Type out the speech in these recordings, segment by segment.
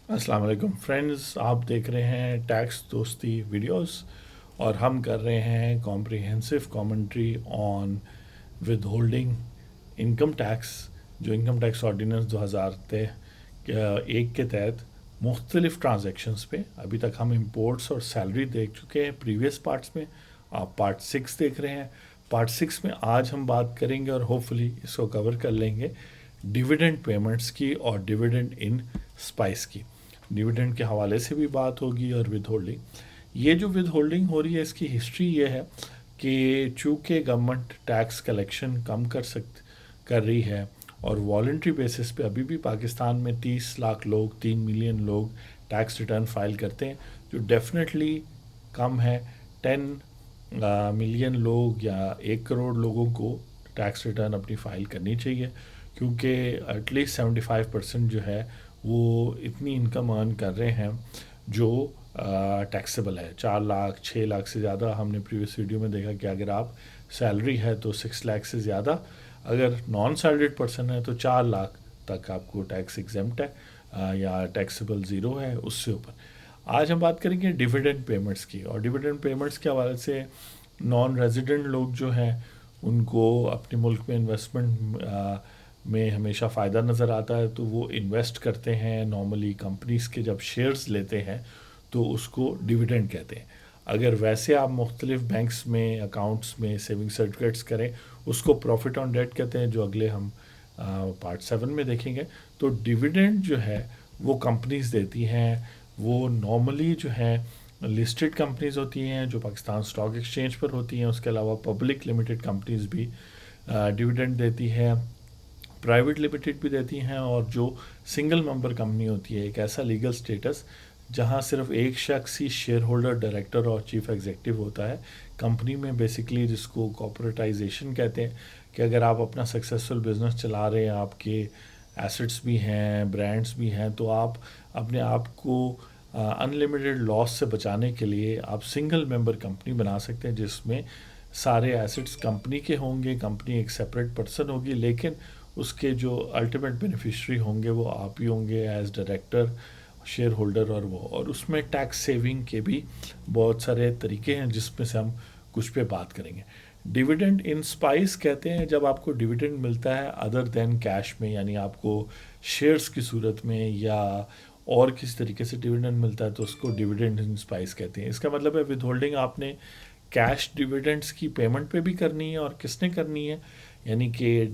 السلام علیکم فرینڈز، آپ دیکھ رہے ہیں ٹیکس دوستی ویڈیوز اور ہم کر رہے ہیں comprehensive commentary on withholding income tax, جو انکم ٹیکس آرڈیننس 2001 کے تحت مختلف ٹرانزیکشنز پہ ابھی تک ہم امپورٹس اور سیلری دیکھ چکے ہیں پریویس پارٹس میں. آپ پارٹ 6 دیکھ رہے ہیں. پارٹ 6 میں آج ہم بات کریں گے اور ہوپ فلی اس کو کور کر لیں گے ڈیویڈنڈ پیمنٹس کی اور ڈیویڈنڈ ان اسپائس کی. ڈیویڈنڈ کے حوالے سے بھی بات ہوگی اور ود ہولڈنگ. یہ جو ود ہولڈنگ ہو رہی ہے اس کی ہسٹری یہ ہے کہ چونکہ گورنمنٹ ٹیکس کلیکشن کم کر رہی ہے اور والنٹری بیسس پہ ابھی بھی پاکستان میں 30 لاکھ لوگ 3 ملین لوگ ٹیکس ریٹرن فائل کرتے ہیں، جو ڈیفینیٹلی کم ہے. 10 ملین لوگ یا 1 کروڑ لوگوں کو ٹیکس ریٹرن اپنی فائل کرنی چاہیے، کیونکہ ایٹ لیسٹ 75% جو ہے وہ اتنی انکم ارن کر رہے ہیں جو ٹیکسیبل ہے. 4 لاکھ 6 لاکھ سے زیادہ ہم نے پریویس ویڈیو میں دیکھا کہ اگر آپ سیلری ہے تو 6 لاکھ سے زیادہ، اگر نان سیلریڈ پرسن ہے تو 4 لاکھ تک آپ کو ٹیکس ایگزمپٹ ہے یا ٹیکسیبل زیرو ہے اس سے اوپر. آج ہم بات کریں گے ڈیویڈنڈ پیمنٹس کی، اور ڈیویڈنڈ پیمنٹس کے حوالے سے نان ریزیڈنٹ لوگ جو ہیں ان کو اپنے ملک میں انویسٹمنٹ میں ہمیشہ فائدہ نظر آتا ہے، تو وہ انویسٹ کرتے ہیں نارملی کمپنیز کے. جب شیئرز لیتے ہیں تو اس کو ڈیویڈنڈ کہتے ہیں. اگر ویسے آپ مختلف بینکس میں اکاؤنٹس میں سیونگ سرٹیفکیٹس کریں اس کو پروفٹ آن ڈیٹ کہتے ہیں، جو اگلے ہم پارٹ 7 میں دیکھیں گے. تو ڈیویڈنڈ جو ہے وہ کمپنیز دیتی ہیں، وہ نارملی جو ہیں لسٹڈ کمپنیز ہوتی ہیں جو پاکستان اسٹاک ایکسچینج پر ہوتی ہیں. اس کے علاوہ پبلک لمیٹڈ کمپنیز بھی ڈیویڈنڈ دیتی ہے، پرائیویٹ لمیٹڈ بھی دیتی ہیں، اور جو سنگل ممبر کمپنی ہوتی ہے، ایک ایسا لیگل سٹیٹس جہاں صرف ایک شخص ہی شیئر ہولڈر، ڈائریکٹر اور چیف ایگزیکٹو ہوتا ہے کمپنی میں. بیسکلی جس کو کارپوریٹائزیشن کہتے ہیں کہ اگر آپ اپنا سکسیزفل بزنس چلا رہے ہیں، آپ کے ایسٹس بھی ہیں، برانڈس بھی ہیں، تو آپ اپنے آپ کو ان لمیٹڈ لاس سے بچانے کے لیے آپ سنگل ممبر کمپنی بنا سکتے ہیں جس میں سارے ایسٹس کمپنی کے ہوں گے. کمپنی ایک سپریٹ پرسن ہوگی، لیکن اس کے جو الٹیمیٹ بینیفیشری ہوں گے وہ آپ ہی ہوں گے ایز ڈائریکٹر، شیئر ہولڈر. اور اس میں ٹیکس سیونگ کے بھی بہت سارے طریقے ہیں جس میں سے ہم کچھ پہ بات کریں گے. ڈیویڈنڈ ان اسپائس کہتے ہیں جب آپ کو ڈیویڈنڈ ملتا ہے ادر دین کیش میں، یعنی آپ کو شیئرس کی صورت میں یا اور کسی طریقے سے ڈیویڈنڈ ملتا ہے تو اس کو ڈیویڈنڈ ان اسپائس کہتے ہیں. اس کا مطلب ہے ود ہولڈنگ آپ نے کیش ڈیویڈنڈس کی پیمنٹ پہ بھی کرنی ہے، اور کس نے کرنی ہے، یعنی کہ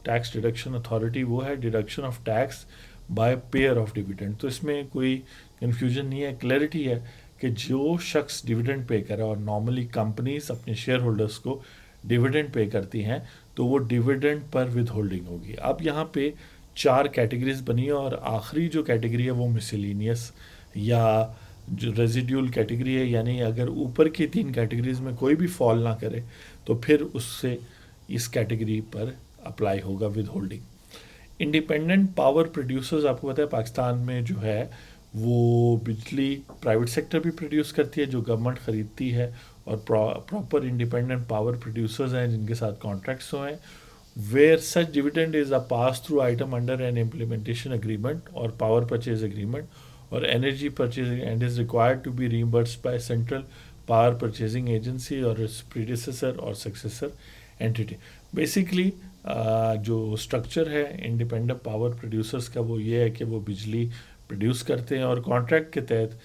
ٹیکس ڈیڈکشن اتھارٹی وہ ہے deduction of tax by payer of dividend. تو اس میں کوئی کنفیوژن نہیں ہے، کلیئرٹی ہے کہ جو شخص ڈیویڈنڈ پے کرے، اور نارملی کمپنیز اپنے شیئر ہولڈرس کو ڈیویڈنڈ پے کرتی ہیں تو وہ ڈیویڈنڈ پر ود ہولڈنگ ہوگی. اب یہاں پہ 4 کیٹیگریز بنی ہیں، اور آخری جو کیٹیگری ہے وہ مسلینیس یا جو ریزیڈیول کیٹیگری ہے، یعنی اگر اوپر کی 3 کیٹیگریز میں کوئی بھی فال نہ کرے تو پھر اس سے اس کیٹیگری پر اپلائی ہوگا with holding. Independent power producers, آپ کو پتہ ہے پاکستان میں جو ہے وہ بجلی پرائیویٹ سیکٹر بھی پروڈیوس کرتی ہے جو گورنمنٹ خریدتی ہے، اور پراپر انڈیپینڈنٹ پاور پروڈیوسرز ہیں جن کے ساتھ کانٹریکٹس ہوئے ہیں. Where such dividend is a pass through item under an implementation agreement or power purchase agreement or energy purchasing and is required to be reimbursed by central power purchasing agency or its predecessor or successor entity. Basically جو structure ہے independent power producers کا وہ یہ ہے کہ وہ بجلی produce کرتے ہیں اور کانٹریکٹ کے تحت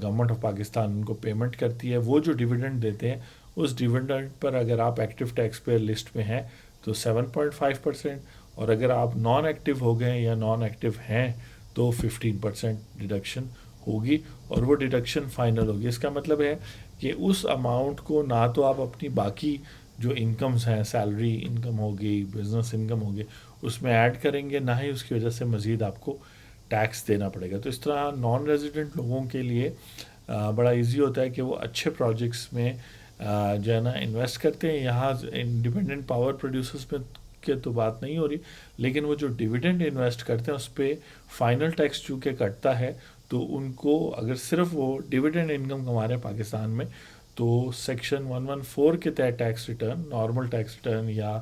گورنمنٹ آف پاکستان ان کو پیمنٹ کرتی ہے. وہ جو ڈیویڈنڈ دیتے ہیں اس ڈیویڈنڈ پر اگر آپ ایکٹیو ٹیکس پیئر لسٹ میں ہیں تو 7.5%، اور اگر آپ نان ایکٹیو ہو گئے یا نان ایکٹیو ہیں تو 15% ڈیڈکشن ہوگی، اور وہ ڈیڈکشن فائنل ہوگی. اس کا مطلب ہے کہ اس اماؤنٹ کو نہ تو آپ اپنی باقی جو انکمز ہیں، سیلری انکم ہوگی، بزنس انکم ہوگی، اس میں ایڈ کریں گے، نہ ہی اس کی وجہ سے مزید آپ کو ٹیکس دینا پڑے گا. تو اس طرح نان ریزیڈنٹ لوگوں کے لیے بڑا ایزی ہوتا ہے کہ وہ اچھے پروجیکٹس میں جو ہے نا انویسٹ کرتے ہیں. یہاں انڈیپینڈنٹ پاور پروڈیوسرز پہ کے تو بات نہیں ہو رہی، لیکن وہ جو ڈیویڈنڈ انویسٹ کرتے ہیں اس پہ فائنل ٹیکس چونکہ کٹتا ہے، تو ان کو اگر صرف وہ ڈیویڈنڈ انکم کما رہے ہیں پاکستان میں تو سیکشن 114 کے تحت tax return, normal tax return یا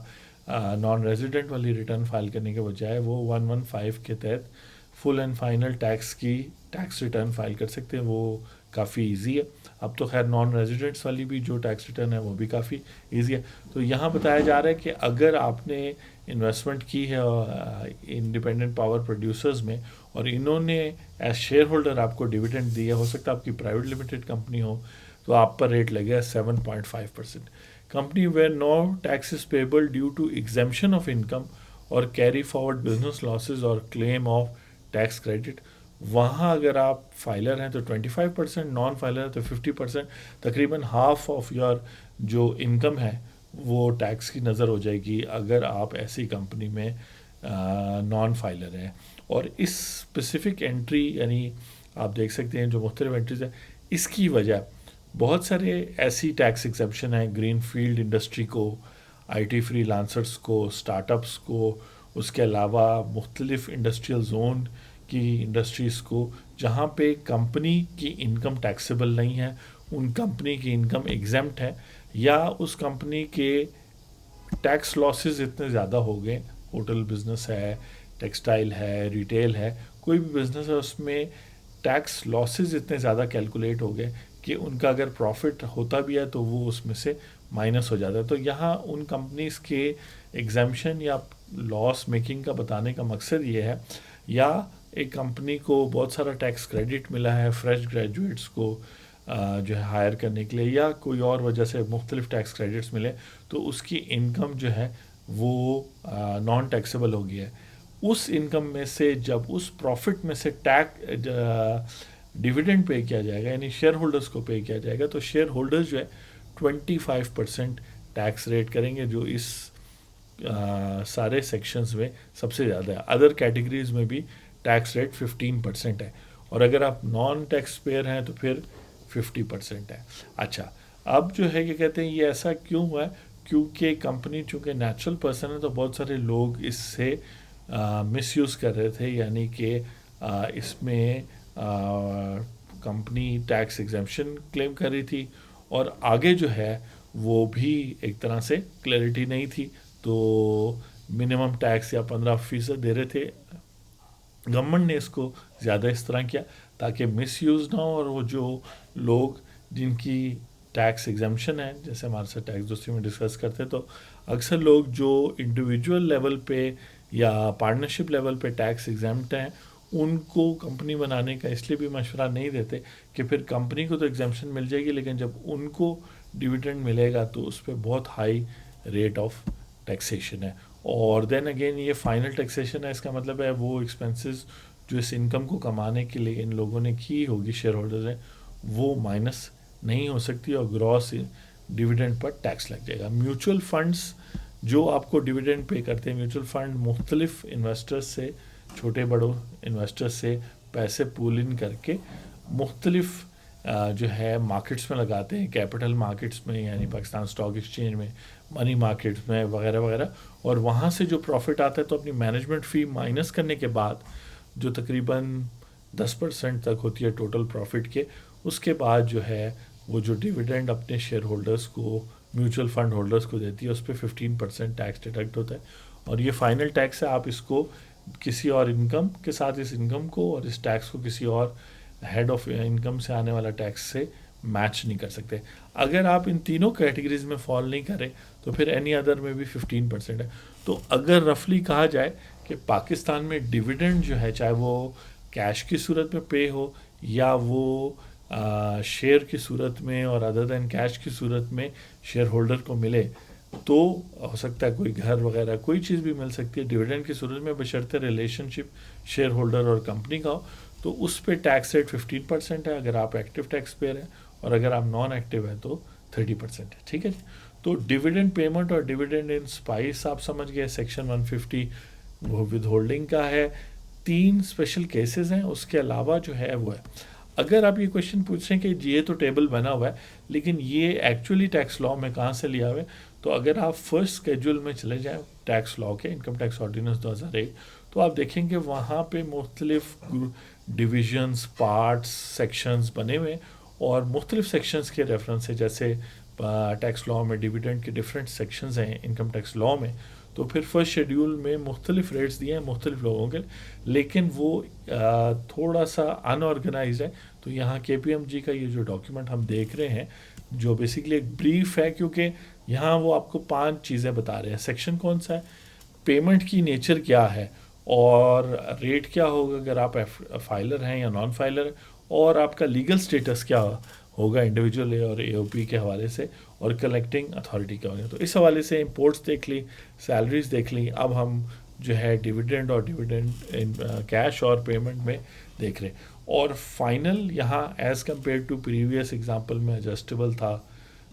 نان ریزیڈنٹ والی ریٹرن فائل کرنے کے بجائے وہ 115 کے تحت فل اینڈ فائنل ٹیکس کی ٹیکس ریٹرن فائل کر سکتے ہیں. وہ کافی ایزی ہے. اب تو خیر نان ریزیڈنٹس والی بھی جو ٹیکس ریٹرن ہے وہ بھی کافی ایزی ہے. تو یہاں بتایا جا رہا ہے کہ اگر آپ نے انویسٹمنٹ کی ہے انڈیپینڈنٹ پاور پروڈیوسرز میں اور انہوں نے ایز شیئر ہولڈر آپ کو ڈیویڈنڈ دیا، ہو سکتا ہے آپ کی پرائیویٹ لمیٹڈ کمپنی ہو، تو آپ پر ریٹ لگے گا 7.5%. Company where no taxes payable due to exemption of income اور کیری فارورڈ بزنس لاسز اور کلیم آف ٹیکس کریڈٹ، وہاں اگر آپ فائلر ہیں تو 25%، نان فائلر ہے تو 50%. تقریباً ہاف آف یور جو انکم ہے وہ ٹیکس کی نظر ہو جائے گی اگر آپ ایسی کمپنی میں نان فائلر ہیں. اور اس اسپیسیفک انٹری یعنی آپ دیکھ سکتے ہیں جو مختلف انٹریز ہیں، اس کی وجہ بہت سارے ایسی ٹیکس ایگزمپشن ہیں گرین فیلڈ انڈسٹری کو، آئی ٹی فری لانسرس کو، اسٹارٹ اپس کو، اس کے علاوہ مختلف انڈسٹریل زون کی انڈسٹریز کو، جہاں پہ کمپنی کی انکم ٹیکسیبل نہیں ہے، ان کمپنی کی انکم ایگزمپٹ ہے، یا اس کمپنی کے ٹیکس لاسز اتنے زیادہ ہو گئے. ہوٹل بزنس ہے، ٹیکسٹائل ہے، ریٹیل ہے، کوئی بھی بزنس ہے، اس میں ٹیکس لاسز اتنے زیادہ کیلکولیٹ ہو گئے کہ ان کا اگر پروفٹ ہوتا بھی ہے تو وہ اس میں سے مائنس ہو جاتا ہے. تو یہاں ان کمپنیز کے ایگزمپشن یا لاس میکنگ کا بتانے کا مقصد یہ ہے، یا ایک کمپنی کو بہت سارا ٹیکس کریڈٹ ملا ہے فریش گریجویٹس کو جو ہے ہائر کرنے کے لیے، یا کوئی اور وجہ سے مختلف ٹیکس کریڈٹس ملے، تو اس کی انکم جو ہے وہ نان ٹیکسیبل ہو گیا ہے. اس انکم میں سے جب اس پروفٹ میں سے ڈیویڈنڈ پے کیا جائے گا، یعنی شیئر ہولڈرز کو پے کیا جائے گا، تو شیئر ہولڈرز جو ہے 25% ٹیکس ریٹ کریں گے، جو اس سارے سیکشنز میں سب سے زیادہ ہے. ادر کیٹیگریز میں بھی ٹیکس ریٹ 15% ہے، اور اگر آپ نان ٹیکس پیئر ہیں تو پھر 50% ہے. اچھا، اب جو ہے کہ کہتے ہیں یہ ایسا کیوں ہوا ہے؟ کیونکہ کمپنی چونکہ نیچرل پرسن ہے تو بہت سارے لوگ اس سے مس یوز کر رہے تھے، یعنی کہ اس میں کمپنی ٹیکس ایگزمپشن کلیم کر رہی تھی، اور آگے جو ہے وہ بھی ایک طرح سے کلیئرٹی نہیں تھی، تو منیمم ٹیکس یا 15% دے رہے تھے. گورنمنٹ نے اس کو زیادہ اس طرح کیا تاکہ مس یوز نہ ہو، اور وہ جو لوگ جن کی ٹیکس ایگزمپشن ہے، جیسے ہمارے ساتھ ٹیکس دوستی میں ڈسکس کرتے تو اکثر لوگ جو انڈیویجول لیول پہ یا پارٹنرشپ لیول پہ ٹیکس ایگزمپٹ ہیں، ان کو کمپنی بنانے کا اس لیے بھی مشورہ نہیں دیتے کہ پھر کمپنی کو تو ایگزمپشن مل جائے گی، لیکن جب ان کو ڈیویڈنڈ ملے گا تو اس پہ بہت ہائی ریٹ آف ٹیکسیشن ہے. اور دین اگین یہ فائنل ٹیکسیشن ہے، اس کا مطلب ہے وہ ایکسپینسز جو اس انکم کو کمانے کے لیے ان لوگوں نے کی ہوگی شیئر ہولڈرز ہیں، وہ مائنس نہیں ہو سکتی، اور گراس ڈیویڈنڈ پر ٹیکس لگ جائے گا. میوچل فنڈز جو آپ کو ڈیویڈنڈ پے کرتے ہیں، میوچل فنڈ مختلف انویسٹرز سے، چھوٹے بڑوں انویسٹرز سے پیسے پول ان کر کے مختلف جو ہے مارکیٹس میں لگاتے ہیں، کیپٹل مارکیٹس میں یعنی پاکستان اسٹاک ایکسچینج میں، منی مارکیٹس میں وغیرہ وغیرہ، اور وہاں سے جو پروفٹ آتا ہے تو اپنی مینجمنٹ فی مائنس کرنے کے بعد جو تقریباً 10% تک ہوتی ہے ٹوٹل پروفٹ کے، اس کے بعد جو ہے وہ جو ڈیویڈنڈ اپنے شیئر ہولڈرز کو، میوچل فنڈ ہولڈرز کو دیتی ہے، اس پہ 15% ٹیکس ڈیڈکٹ ہوتا ہے. اور یہ فائنل ٹیکس ہے، آپ اس کو کسی اور انکم کے ساتھ اس انکم کو اور اس ٹیکس کو کسی اور ہیڈ آف انکم سے آنے والا ٹیکس سے میچ نہیں کر سکتے. اگر آپ ان تینوں کیٹیگریز میں فال نہیں کریں تو پھر اینی ادر میں بھی 15% ہے. تو اگر رفلی کہا جائے کہ پاکستان میں ڈیویڈنڈ جو ہے، چاہے وہ کیش کی صورت میں پے ہو یا وہ شیئر کی صورت میں اور ادر دین کیش کی صورت میں شیئر ہولڈر کو ملے، تو ہو سکتا ہے کوئی گھر وغیرہ کوئی چیز بھی مل سکتی ہے ڈیویڈنڈ کی صورت میں، بشرطے ریلیشن شپ شیئر ہولڈر اور کمپنی کا ہو. تو اس پہ ٹیکس ریٹ 15% ہے اگر آپ ایکٹیو ٹیکس پیئر ہیں، اور اگر آپ نان ایکٹیو ہیں تو 30% ہے. ٹھیک ہے جی. تو ڈیویڈنڈ پیمنٹ اور ڈیویڈنڈ ان اسپائس آپ سمجھ گئے. سیکشن 150 وہ ود ہولڈنگ کا ہے. 3 اسپیشل کیسز ہیں، اس کے علاوہ جو ہے وہ ہے. اگر آپ یہ کویشچن پوچھ رہے ہیں کہ یہ تو ٹیبل بنا ہوا ہے لیکن یہ ایکچولی ٹیکس لاء میں کہاں سے لیا ہوا ہے، تو اگر آپ فرسٹ اسکیجول میں چلے جائیں ٹیکس لاء کے، انکم ٹیکس آرڈیننس 2001، تو آپ دیکھیں گے وہاں پہ مختلف ڈویژنز، پارٹس، سیکشنز بنے ہوئے، اور مختلف سیکشنز کے ریفرنس ہے. جیسے ٹیکس لاء میں ڈیویڈنڈ کے ڈفرینٹ سیکشنز ہیں انکم ٹیکس لاء میں، تو تو پھر فرسٹ شیڈیول میں مختلف ریٹس دیے ہیں مختلف لوگوں کے، لیکن وہ تھوڑا سا ان آرگنائزڈ ہے. تو یہاں کے پی ایم جی کا یہ جو ڈاکیومنٹ ہم دیکھ رہے ہیں جو بیسکلی ایک بریف ہے، کیونکہ یہاں وہ آپ کو 5 چیزیں بتا رہے ہیں. سیکشن کون سا ہے، پیمنٹ کی نیچر کیا ہے، اور ریٹ کیا ہوگا اگر آپ فائلر ہیں یا نان فائلر ہیں، اور آپ کا لیگل سٹیٹس کیا ہوگا انڈیویجول اور اے او پی کے حوالے سے، اور کلیکٹنگ اتھارٹی کا ہوگا. تو اس حوالے سے امپورٹس دیکھ لی، سیلریز دیکھ لی. اب ہم جو ہے ڈیویڈنڈ اور ڈیویڈنڈ کیش اور پیمنٹ میں دیکھ رہے ہیں. اور فائنل یہاں as compare to previous example میں ایڈجسٹیبل تھا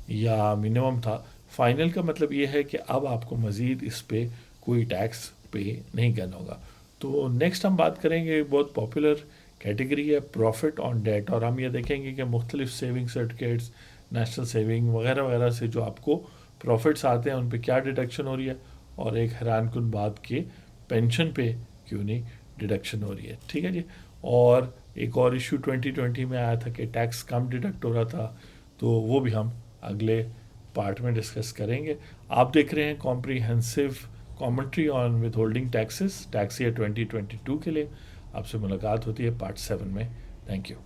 یا منیمم تھا. فائنل کا مطلب یہ ہے کہ اب آپ کو مزید اس پہ کوئی ٹیکس پے نہیں کرنا ہوگا. تو نیکسٹ ہم بات کریں گے، بہت پاپولر کیٹیگری ہے پروفٹ آن ڈیٹ، اور ہم یہ دیکھیں گے کہ مختلف سیونگ سرٹیفکیٹس، نیشنل سیونگ وغیرہ وغیرہ سے جو آپ کو پروفٹس آتے ہیں ان پہ کیا ڈیڈکشن ہو رہی ہے، اور ایک حیران کن بات کہ پینشن پہ کیوں نہیں ڈیڈکشن ہو رہی ہے. ٹھیک ہے جی. اور ایک اور ایشو 2020 میں آیا تھا کہ ٹیکس کم ڈیڈکٹ ہو رہا تھا، تو وہ بھی ہم اگلے پارٹ میں ڈسکس کریں گے. آپ دیکھ رہے ہیں comprehensive commentary on withholding taxes tax year 2022 کے لیے. آپ سے ملاقات ہوتی ہے پارٹ 7 میں. Thank you.